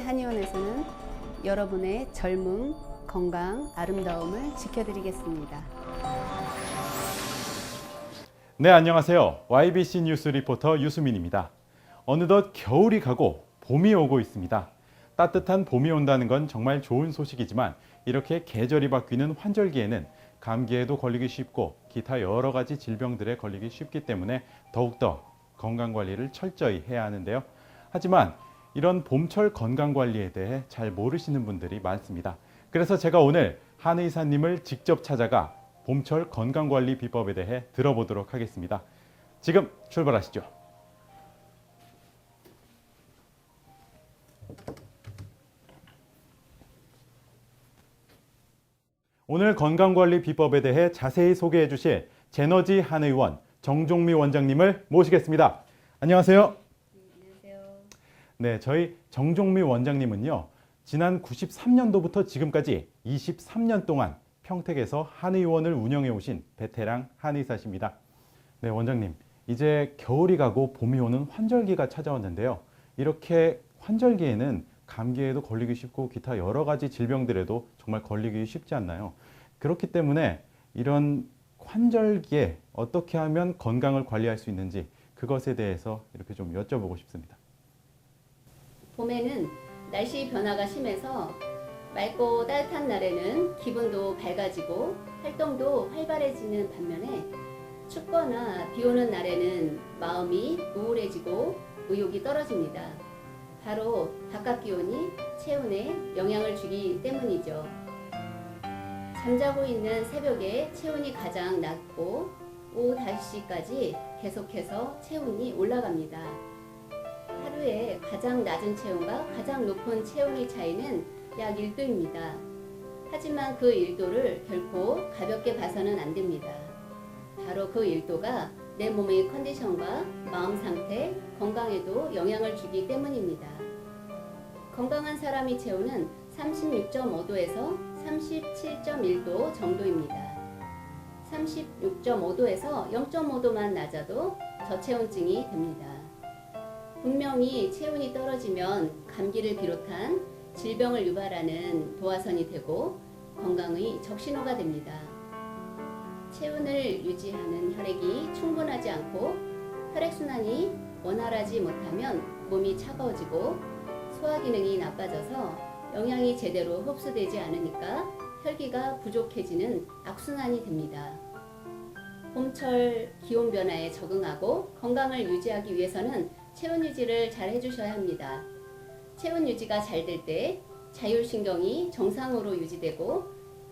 한의원에서는 여러분의 젊음, 건강, 아름다움을 지켜드리겠습니다. 네, 안녕하세요. YBC 뉴스 리포터 유수민입니다. 어느덧 겨울이 가고 봄이 오고 있습니다. 따뜻한 봄이 온다는 건 정말 좋은 소식이지만 이렇게 계절이 바뀌는 환절기에는 감기에도 걸리기 쉽고 기타 여러 가지 질병들에 걸리기 쉽기 때문에 더욱더 건강관리를 철저히 해야 하는데요. 하지만 이런 봄철 건강관리에 대해 잘 모르시는 분들이 많습니다. 그래서 제가 오늘 한의사님을 직접 찾아가 봄철 건강관리 비법에 대해 들어보도록 하겠습니다. 지금 출발하시죠. 오늘 건강관리 비법에 대해 자세히 소개해 주실 제너지 한의원 정종미 원장님을 모시겠습니다. 안녕하세요. 안녕하세요. 네, 저희 정종미 원장님은요, 지난 93년도부터 지금까지 23년 동안 평택에서 한의원을 운영해 오신 베테랑 한의사십니다. 네, 원장님, 이제 겨울이 가고 봄이 오는 환절기가 찾아왔는데요. 이렇게 환절기에는 감기에도 걸리기 쉽고 기타 여러 가지 질병들에도 정말 걸리기 쉽지 않나요? 그렇기 때문에 이런 환절기에 어떻게 하면 건강을 관리할 수 있는지 그것에 대해서 이렇게 좀 여쭤보고 싶습니다. 봄에는 날씨 변화가 심해서 맑고 따뜻한 날에는 기분도 밝아지고 활동도 활발해지는 반면에 춥거나 비 오는 날에는 마음이 우울해지고 의욕이 떨어집니다. 바로 바깥 기온이 체온에 영향을 주기 때문이죠. 잠자고 있는 새벽에 체온이 가장 낮고 오후 5시까지 계속해서 체온이 올라갑니다. 하루에 가장 낮은 체온과 가장 높은 체온의 차이는 약 1도입니다. 하지만 그 1도를 결코 가볍게 봐서는 안 됩니다. 바로 그 1도가 내 몸의 컨디션과 마음 상태, 건강에도 영향을 주기 때문입니다. 건강한 사람의 체온은 36.5도에서 37.1도 정도입니다. 36.5도에서 0.5도만 낮아도 저체온증이 됩니다. 분명히 체온이 떨어지면 감기를 비롯한 질병을 유발하는 도화선이 되고 건강의 적신호가 됩니다. 체온을 유지하는 혈액이 충분하지 않고 혈액순환이 원활하지 못하면 몸이 차가워지고 소화기능이 나빠져서 영양이 제대로 흡수되지 않으니까 혈기가 부족해지는 악순환이 됩니다. 봄철 기온 변화에 적응하고 건강을 유지하기 위해서는 체온 유지를 잘 해주셔야 합니다. 체온 유지가 잘 될 때 자율신경이 정상으로 유지되고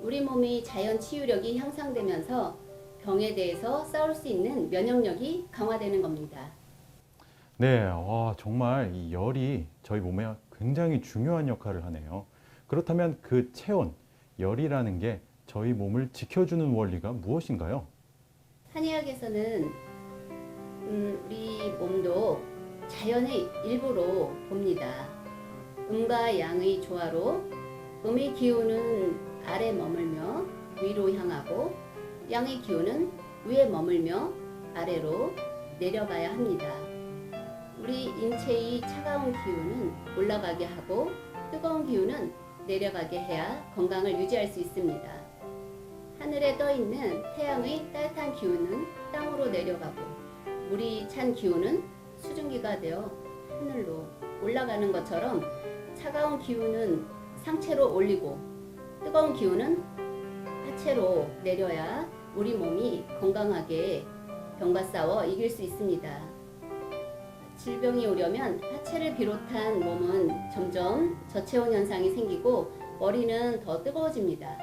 우리 몸의 자연 치유력이 향상되면서 병에 대해서 싸울 수 있는 면역력이 강화되는 겁니다. 네, 정말 이 열이 저희 몸에 굉장히 중요한 역할을 하네요. 그렇다면 그 체온, 열이라는 게 저희 몸을 지켜주는 원리가 무엇인가요? 한의학에서는 우리 몸도 자연의 일부로 봅니다. 음과 양의 조화로 음의 기운은 아래 머물며 위로 향하고 양의 기운은 위에 머물며 아래로 내려가야 합니다. 우리 인체의 차가운 기운은 올라가게 하고 뜨거운 기운은 내려가게 해야 건강을 유지할 수 있습니다. 하늘에 떠 있는 태양의 따뜻한 기운은 땅으로 내려가고 물이 찬 기운은 수증기가 되어 하늘로 올라가는 것처럼 차가운 기운은 상체로 올리고 뜨거운 기운은 하체로 내려야 우리 몸이 건강하게 병과 싸워 이길 수 있습니다. 질병이 오려면 하체를 비롯한 몸은 점점 저체온 현상이 생기고 머리는 더 뜨거워집니다.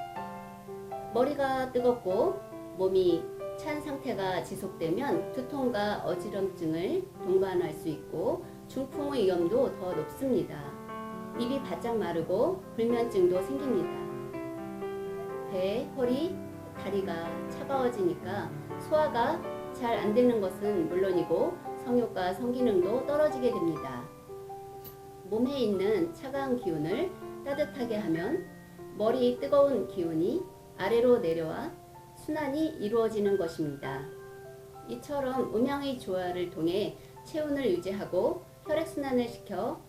머리가 뜨겁고 몸이 찬 상태가 지속되면 두통과 어지럼증을 동반할 수 있고 중풍의 위험도 더 높습니다. 입이 바짝 마르고 불면증도 생깁니다. 배, 허리, 다리가 차가워지니까 소화가 잘 안 되는 것은 물론이고 성욕과 성기능도 떨어지게 됩니다. 몸에 있는 차가운 기운을 따뜻하게 하면 머리 뜨거운 기운이 아래로 내려와 순환이 이루어지는 것입니다. 이처럼 음양의 조화를 통해 체온을 유지하고 혈액순환을 시켜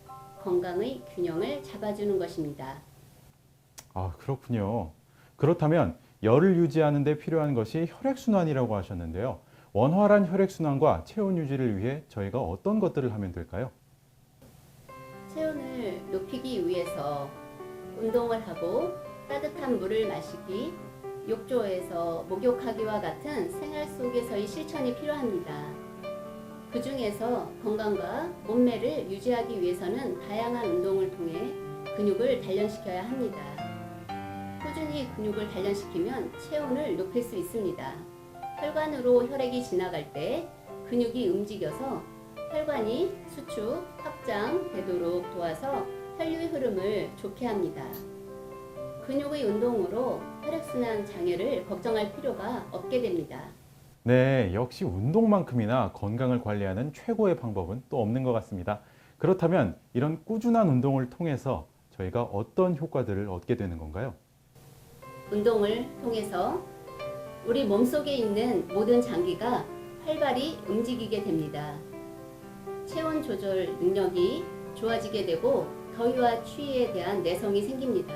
건강의 균형을 잡아주는 것입니다. 아, 그렇군요. 그렇다면 열을 유지하는 데 필요한 것이 혈액순환이라고 하셨는데요. 원활한 혈액순환과 체온 유지를 위해 저희가 어떤 것들을 하면 될까요? 체온을 높이기 위해서 운동을 하고 따뜻한 물을 마시기, 욕조에서 목욕하기와 같은 생활 속에서의 실천이 필요합니다. 그 중에서 건강과 몸매를 유지하기 위해서는 다양한 운동을 통해 근육을 단련시켜야 합니다. 꾸준히 근육을 단련시키면 체온을 높일 수 있습니다. 혈관으로 혈액이 지나갈 때 근육이 움직여서 혈관이 수축, 확장 되도록 도와서 혈류의 흐름을 좋게 합니다. 근육의 운동으로 혈액순환 장애를 걱정할 필요가 없게 됩니다. 네, 역시 운동만큼이나 건강을 관리하는 최고의 방법은 또 없는 것 같습니다. 그렇다면 이런 꾸준한 운동을 통해서 저희가 어떤 효과들을 얻게 되는 건가요? 운동을 통해서 우리 몸속에 있는 모든 장기가 활발히 움직이게 됩니다. 체온 조절 능력이 좋아지게 되고 더위와 추위에 대한 내성이 생깁니다.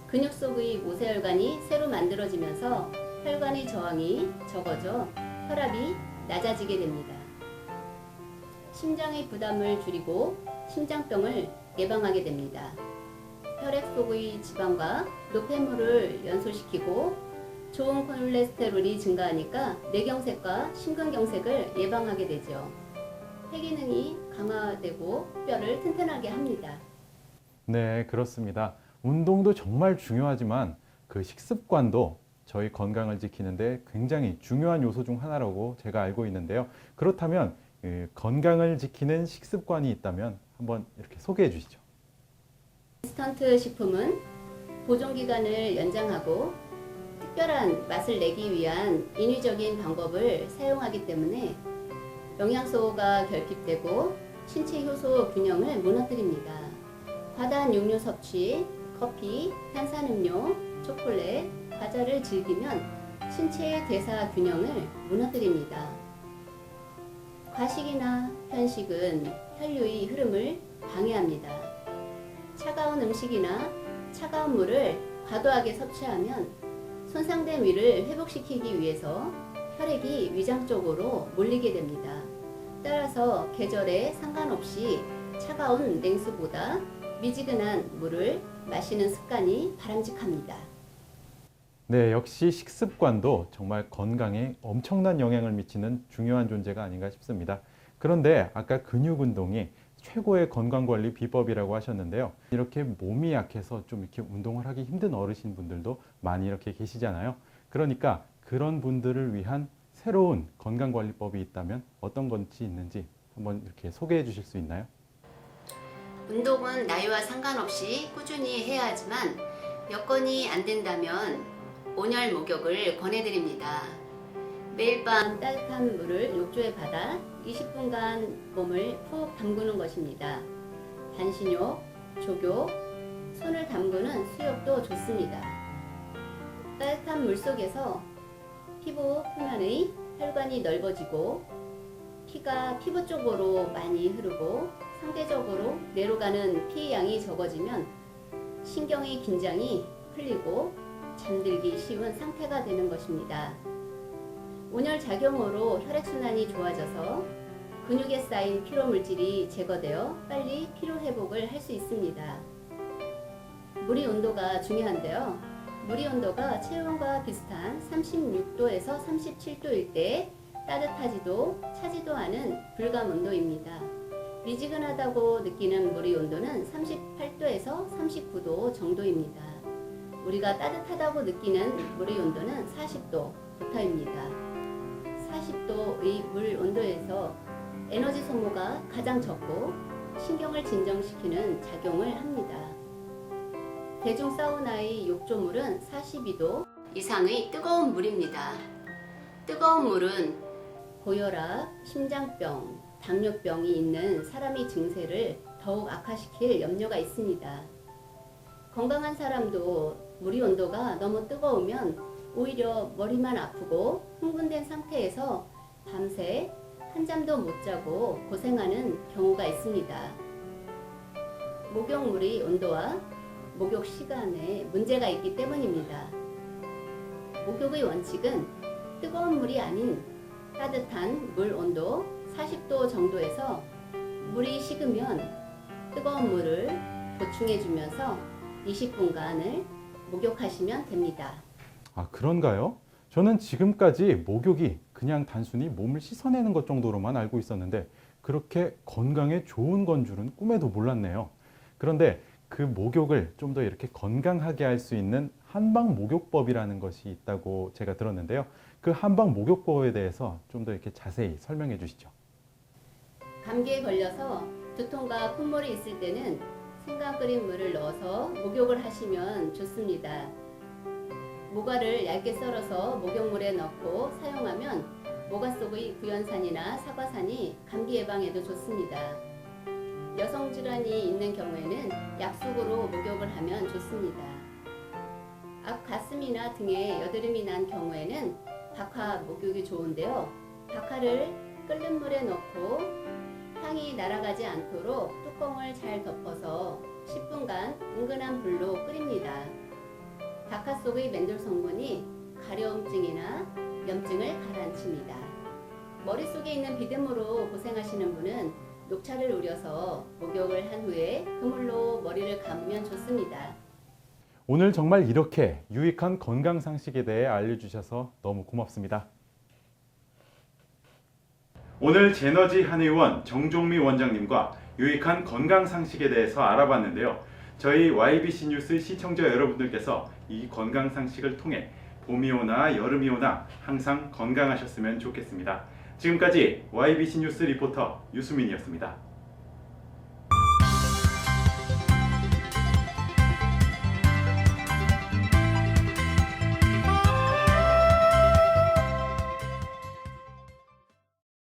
근육 속의 모세혈관이 새로 만들어지면서 혈관의 저항이 적어져 혈압이 낮아지게 됩니다. 심장의 부담을 줄이고 심장병을 예방하게 됩니다. 혈액 속의 지방과 노폐물을 연소시키고 좋은 콜레스테롤이 증가하니까 뇌경색과 심근경색을 예방하게 되죠. 폐기능이 강화되고 뼈를 튼튼하게 합니다. 네, 그렇습니다. 운동도 정말 중요하지만 그 식습관도 저희 건강을 지키는데 굉장히 중요한 요소 중 하나라고 제가 알고 있는데요. 그렇다면 건강을 지키는 식습관이 있다면 한번 이렇게 소개해 주시죠. 인스턴트 식품은 보존기간을 연장하고 특별한 맛을 내기 위한 인위적인 방법을 사용하기 때문에 영양소가 결핍되고 신체 효소 균형을 무너뜨립니다. 과다한 육류 섭취, 커피, 탄산음료, 초콜릿, 과자를 즐기면 신체의 대사 균형을 무너뜨립니다. 과식이나 편식은 혈류의 흐름을 방해합니다. 차가운 음식이나 차가운 물을 과도하게 섭취하면 손상된 위를 회복시키기 위해서 혈액이 위장 쪽으로 몰리게 됩니다. 따라서 계절에 상관없이 차가운 냉수보다 미지근한 물을 마시는 습관이 바람직합니다. 네, 역시 식습관도 정말 건강에 엄청난 영향을 미치는 중요한 존재가 아닌가 싶습니다. 그런데 아까 근육 운동이 최고의 건강관리 비법이라고 하셨는데요. 이렇게 몸이 약해서 좀 이렇게 운동을 하기 힘든 어르신 분들도 많이 이렇게 계시잖아요. 그러니까 그런 분들을 위한 새로운 건강관리법이 있다면 어떤 건지 있는지 한번 이렇게 소개해 주실 수 있나요? 운동은 나이와 상관없이 꾸준히 해야 하지만 여건이 안 된다면 온열 목욕을 권해드립니다. 매일 밤 따뜻한 물을 욕조에 받아 20분간 몸을 푹 담그는 것입니다. 반신욕, 족욕, 손을 담그는 수욕도 좋습니다. 따뜻한 물 속에서 피부 표면의 혈관이 넓어지고 피가 피부 쪽으로 많이 흐르고 상대적으로 뇌로 가는 피의 양이 적어지면 신경의 긴장이 풀리고 잠들기 쉬운 상태가 되는 것입니다. 온열 작용으로 혈액순환이 좋아져서 근육에 쌓인 피로 물질이 제거되어 빨리 피로 회복을 할 수 있습니다. 물의 온도가 중요한데요. 물의 온도가 체온과 비슷한 36도에서 37도일 때 따뜻하지도 차지도 않은 불감 온도입니다. 미지근하다고 느끼는 물의 온도는 38도에서 39도 정도입니다. 우리가 따뜻하다고 느끼는 물의 온도는 40도부터입니다. 40도의 물 온도에서 에너지 소모가 가장 적고 신경을 진정시키는 작용을 합니다. 대중 사우나의 욕조물은 42도 이상의 뜨거운 물입니다. 뜨거운 물은 고혈압, 심장병, 당뇨병이 있는 사람의 증세를 더욱 악화시킬 염려가 있습니다. 건강한 사람도 물의 온도가 너무 뜨거우면 오히려 머리만 아프고 흥분된 상태에서 밤새 한잠도 못 자고 고생하는 경우가 있습니다. 목욕물의 온도와 목욕 시간에 문제가 있기 때문입니다. 목욕의 원칙은 뜨거운 물이 아닌 따뜻한 물 온도 40도 정도에서 물이 식으면 뜨거운 물을 보충해주면서 20분간을 목욕하시면 됩니다. 아, 그런가요? 저는 지금까지 목욕이 그냥 단순히 몸을 씻어내는 것 정도로만 알고 있었는데 그렇게 건강에 좋은 건 줄은 꿈에도 몰랐네요. 그런데 그 목욕을 좀 더 이렇게 건강하게 할 수 있는 한방 목욕법이라는 것이 있다고 제가 들었는데요. 그 한방 목욕법에 대해서 좀 더 이렇게 자세히 설명해 주시죠. 감기에 걸려서 두통과 콧물이 있을 때는 생강 끓인 물을 넣어서 목욕을 하시면 좋습니다. 모과를 얇게 썰어서 목욕물에 넣고 사용하면 모과 속의 구연산이나 사과산이 감기 예방에도 좋습니다. 여성 질환이 있는 경우에는 약수구로 목욕을 하면 좋습니다. 앞 가슴이나 등에 여드름이 난 경우에는 박하 목욕이 좋은데요. 박하를 끓는 물에 넣고 향이 날아가지 않도록 뚜껑을 잘 덮어서 10분간 은근한 불로 끓입니다. 박하 속의 맨돌 성분이 가려움증이나 염증을 가라앉힙니다. 머릿속에 있는 비듬으로 고생하시는 분은 녹차를 우려서 목욕을 한 후에 그물로 머리를 감으면 좋습니다. 오늘 정말 이렇게 유익한 건강 상식에 대해 알려주셔서 너무 고맙습니다. 오늘 제너지 한의원 정종미 원장님과 유익한 건강 상식에 대해서 알아봤는데요. 저희 YBC 뉴스 시청자 여러분들께서 이 건강 상식을 통해 봄이 오나 여름이 오나 항상 건강하셨으면 좋겠습니다. 지금까지 YBC 뉴스 리포터 유수민이었습니다.